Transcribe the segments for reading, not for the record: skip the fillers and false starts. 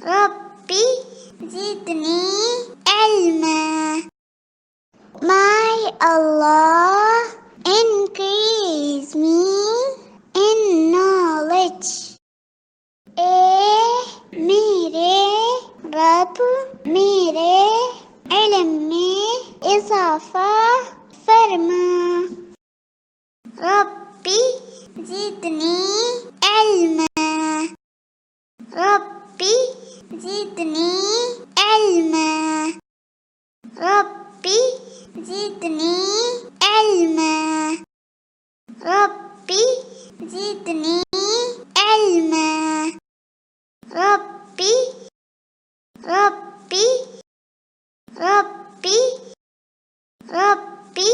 Rabbi Zidni ILma. My Allah, increase me in knowledge. मेरे रब मेरे इल्म में इजाफा फरमा. रब्बी ज़िदनी इल्मा. रब्बी ज़िदनी इल्मा. रब्बी ज़िदनी इल्मा. रब्बी ज़िदनी इल्मा. रब्बी रब्बी रब्बी रब्बी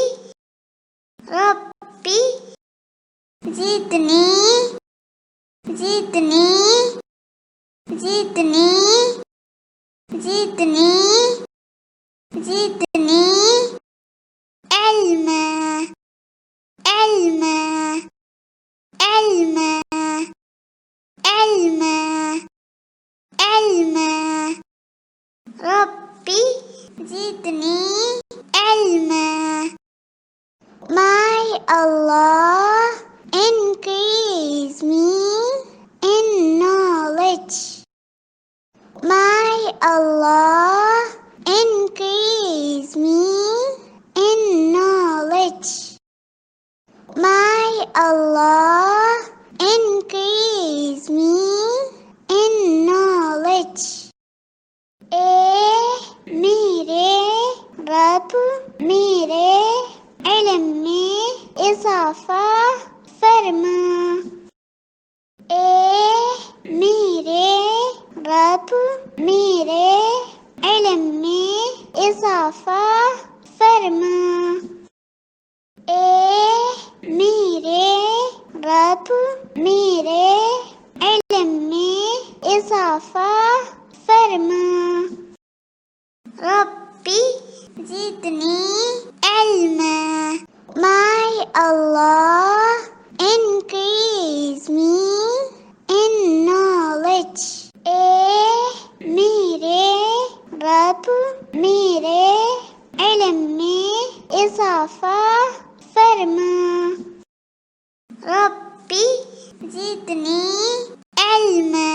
रब्बी ज़िदनी ज़िदनी ज़िदनी ज़िदनी ज़िदनी इल्मा. इल्मा इल्मा इल्मा इल्मा. रब्बी ज़िदनी इल्मा. My Allah, increase me in knowledge. My Allah, increase me in knowledge. My Allah, increase me in knowledge. मेरे रब मेरे इल्म में इजाफा फरमा. मेरे रब मेरे इल्म में इजाफा फरमा. मेरे रब मेरे इल्म में इजाफा फरमा. रब्बी ज़िदनी इल्मा. My Allah, increase me in knowledge. मेरे रब मेरे इल्म में इजाफा फरमा. रब्बी ज़िदनी इल्मा.